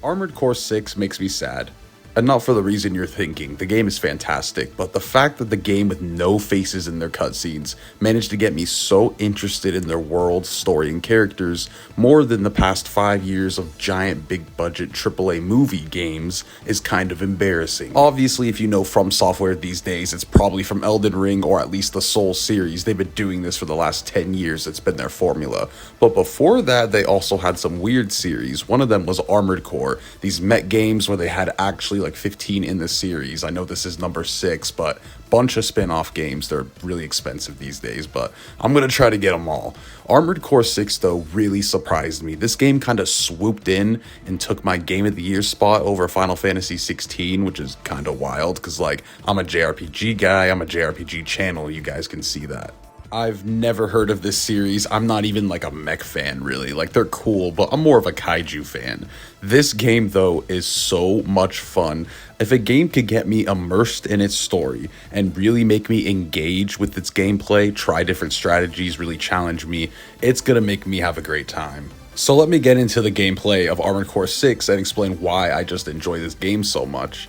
Armored Core 6 makes me sad. And not for the reason you're thinking. The game is fantastic, but the fact that the game with no faces in their cutscenes managed to get me so interested in their world, story, and characters more than the past 5 years of giant big budget AAA movie games is kind of embarrassing. Obviously, if you know From Software these days, it's probably from Elden Ring or at least the Souls series. They've been doing this for the last 10 years, it's been their formula. But before that, they also had some weird series. One of them was Armored Core, these mech games where they had actually like 15 in the series. I know this is number 6, but bunch of spin-off games. They're really expensive these days, but I'm gonna try to get them all. Armored Core 6 though really surprised me. This game kind of swooped in and took my Game of the Year spot over Final Fantasy 16, which is kind of wild because like I'm a JRPG guy, I'm a JRPG channel, you guys can see that. I've never heard of this series. I'm not even like a mech fan really. Like they're cool, but I'm more of a kaiju fan. This game though is so much fun. If a game could get me immersed in its story and really make me engage with its gameplay, try different strategies, really challenge me, it's gonna make me have a great time. So let me get into the gameplay of Armored Core 6 and explain why I just enjoy this game so much.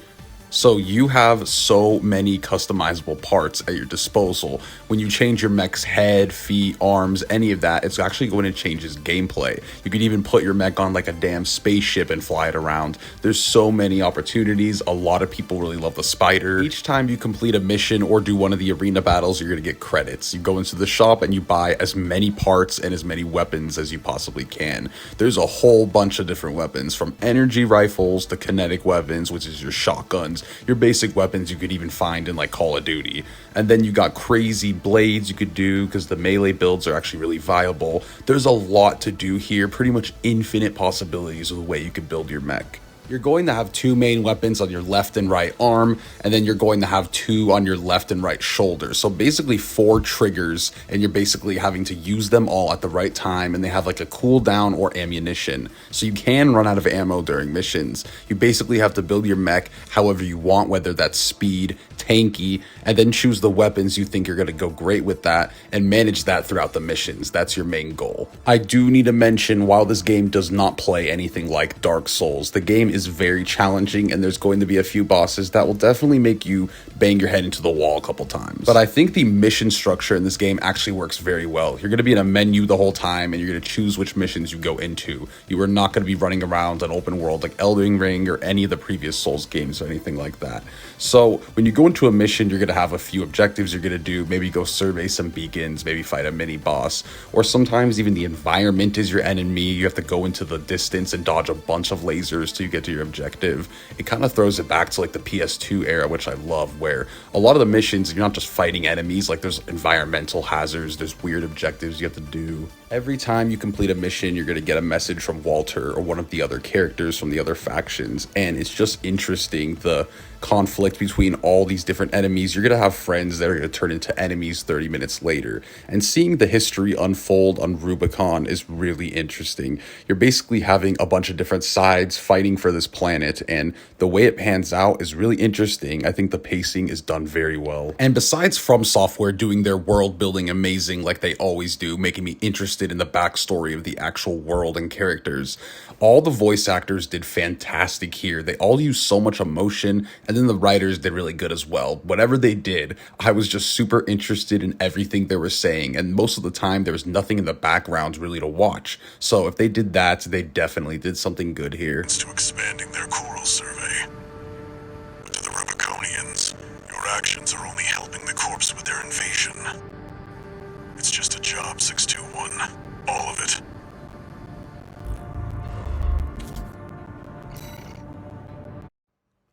So you have so many customizable parts at your disposal. When you change your mech's head, feet, arms, any of that, it's actually going to change its gameplay. You could even put your mech on like a damn spaceship and fly it around. There's so many opportunities. A lot of people really love the spider. Each time you complete a mission or do one of the arena battles, you're going to get credits. You go into the shop and you buy as many parts and as many weapons as you possibly can. There's a whole bunch of different weapons, from energy rifles to kinetic weapons, which is your shotguns, your basic weapons you could even find in like Call of Duty. And then you got crazy blades you could do because the melee builds are actually really viable. There's a lot to do here, pretty much infinite possibilities of the way you could build your mech. You're going to have 2 main weapons on your left and right arm, and then you're going to have 2 on your left and right shoulder. So basically 4 triggers, and you're basically having to use them all at the right time, and they have like a cooldown or ammunition. So you can run out of ammo during missions. You basically have to build your mech however you want, whether that's speed, tanky, and then choose the weapons you think you're going to go great with that and manage that throughout the missions. That's your main goal. I do need to mention, while this game does not play anything like Dark Souls, the game is very challenging and there's going to be a few bosses that will definitely make you bang your head into the wall a couple times. But I think the mission structure in this game actually works very well. You're going to be in a menu the whole time and you're going to choose which missions you go into. You are not going to be running around an open world like Elden Ring or any of the previous Souls games or anything like that. So when you go into a mission, you're going to have a few objectives you're going to do. Maybe go survey some beacons, maybe fight a mini boss, or sometimes even the environment is your enemy. You have to go into the distance and dodge a bunch of lasers till you get to your objective. It kind of throws it back to like the PS2 era, which I love, where a lot of the missions, you're not just fighting enemies, like there's environmental hazards, there's weird objectives you have to do. Every time you complete a mission, you're going to get a message from Walter or one of the other characters from the other factions, and it's just interesting, the conflict between all these different enemies. You're going to have friends that are going to turn into enemies 30 minutes later, and seeing the history unfold on Rubicon is really interesting. You're basically having a bunch of different sides fighting for this planet, and the way it pans out is really interesting. I think the pacing is done very well. And besides From Software doing their world building amazing like they always do, making me interested in the backstory of the actual world and characters, all the voice actors did fantastic here. They all used so much emotion, and then the writers did really good as well. Whatever they did, I was just super interested in everything they were saying, and most of the time there was nothing in the background really to watch. So if they did that, they definitely did something good here. To expanding their choral survey. But to the Rubiconians, your actions are only helping the corpse with their invasion. It's just a job, 621. All of it.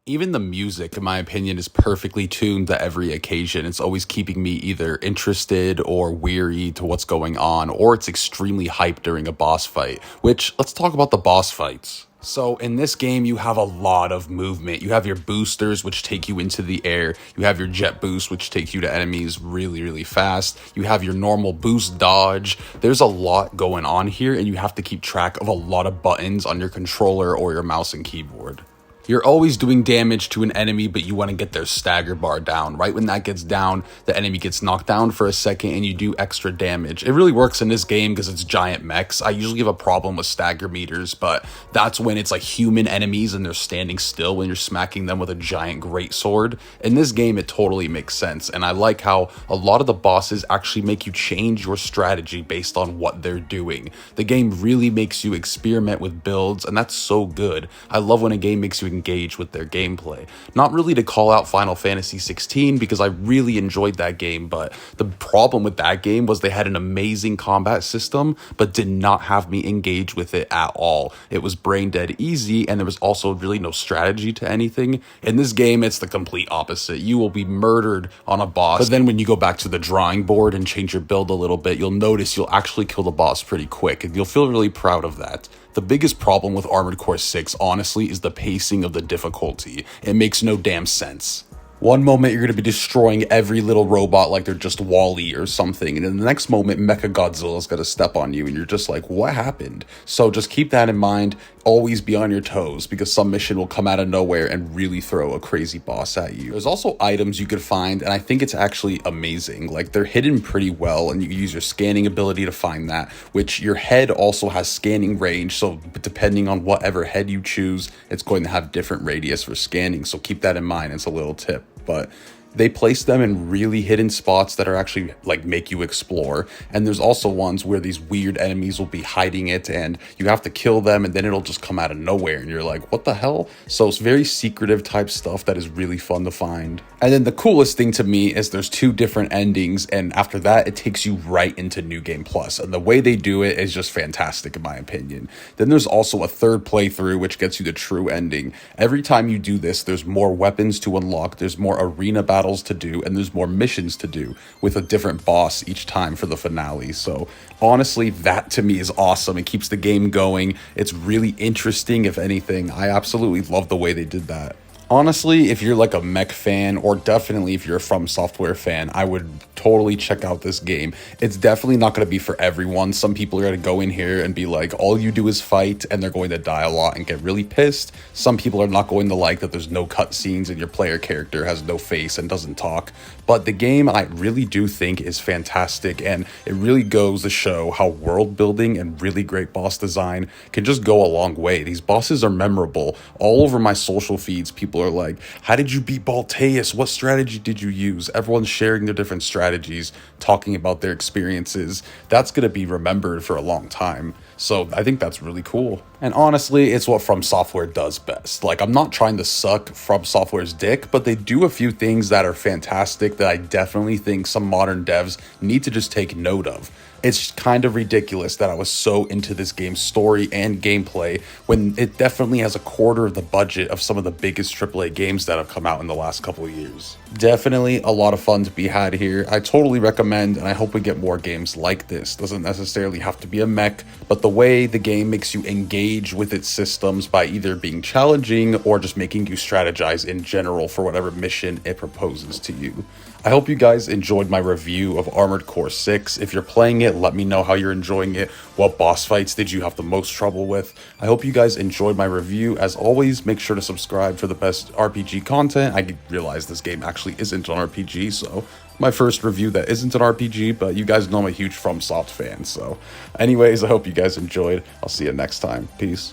Even the music, in my opinion, is perfectly tuned to every occasion. It's always keeping me either interested or weary to what's going on, or it's extremely hyped during a boss fight, which, let's talk about the boss fights. So in this game, you have a lot of movement. You have your boosters, which take you into the air. You have your jet boost, which takes you to enemies really, really fast. You have your normal boost dodge. There's a lot going on here, and you have to keep track of a lot of buttons on your controller or your mouse and keyboard. You're always doing damage to an enemy, but you want to get their stagger bar down. Right when that gets down, the enemy gets knocked down for a second and you do extra damage. It really works in this game because it's giant mechs. I usually have a problem with stagger meters, but that's when it's like human enemies and they're standing still when you're smacking them with a giant greatsword. In this game, it totally makes sense, and I like how a lot of the bosses actually make you change your strategy based on what they're doing. The game really makes you experiment with builds, and that's so good. I love when a game makes you engage with their gameplay. Not really to call out Final Fantasy 16 because I really enjoyed that game, but the problem with that game was they had an amazing combat system but did not have me engage with it at all. It was brain dead easy, and there was also really no strategy to anything. In this game, it's the complete opposite. You will be murdered on a boss, but then when you go back to the drawing board and change your build a little bit, you'll notice you'll actually kill the boss pretty quick, and you'll feel really proud of that. The biggest problem with Armored Core 6, honestly, is the pacing of the difficulty. It makes no damn sense. One moment you're going to be destroying every little robot like they're just Wall-E or something, and in the next moment Mechagodzilla's going to step on you and you're just like, what happened? So just keep that in mind. Always be on your toes because some mission will come out of nowhere and really throw a crazy boss at you. There's also items you could find, and I think it's actually amazing. Like, they're hidden pretty well, and you can use your scanning ability to find that, which your head also has scanning range, so depending on whatever head you choose, it's going to have different radius for scanning, so keep that in mind. It's a little tip. But they place them in really hidden spots that are actually like make you explore. And there's also ones where these weird enemies will be hiding it and you have to kill them and then it'll just come out of nowhere and you're like, what the hell? So it's very secretive type stuff that is really fun to find. And then the coolest thing to me is there's 2 different endings, and after that it takes you right into New Game Plus, and the way they do it is just fantastic in my opinion. Then there's also a 3rd playthrough which gets you the true ending. Every time you do this, there's more weapons to unlock, there's more arena battles to do, and there's more missions to do with a different boss each time for the finale. So honestly, that to me is awesome. It keeps the game going. It's really interesting. If anything, I absolutely love the way they did that. Honestly, if you're like a mech fan, or definitely if you're a From Software fan, I would totally check out this game. It's definitely not going to be for everyone. Some people are going to go in here and be like, all you do is fight, and they're going to die a lot and get really pissed. Some people are not going to like that there's no cutscenes and your player character has no face and doesn't talk. But the game, I really do think, is fantastic, and it really goes to show how world building and really great boss design can just go a long way. These bosses are memorable. All over my social feeds, people are like, how did you beat Balteus? What strategy did you use? Everyone's sharing their different strategies, talking about their experiences. That's going to be remembered for a long time. So I think that's really cool. And honestly, it's what From Software does best. Like, I'm not trying to suck From Software's dick, but they do a few things that are fantastic that I definitely think some modern devs need to just take note of. It's kind of ridiculous that I was so into this game's story and gameplay when it definitely has a quarter of the budget of some of the biggest AAA games that have come out in the last couple of years. Definitely a lot of fun to be had here. I totally recommend, and I hope we get more games like this. Doesn't necessarily have to be a mech, but the way the game makes you engage with its systems by either being challenging or just making you strategize in general for whatever mission it proposes to you. I hope you guys enjoyed my review of Armored Core 6. If you're playing it, let me know how you're enjoying it. What boss fights did you have the most trouble with? I hope you guys enjoyed my review. As always, make sure to subscribe for the best RPG content. I realize this game actually isn't an RPG, so my first review that isn't an RPG, but you guys know I'm a huge FromSoft fan. So anyways, I hope you guys enjoyed. I'll see you next time. Peace.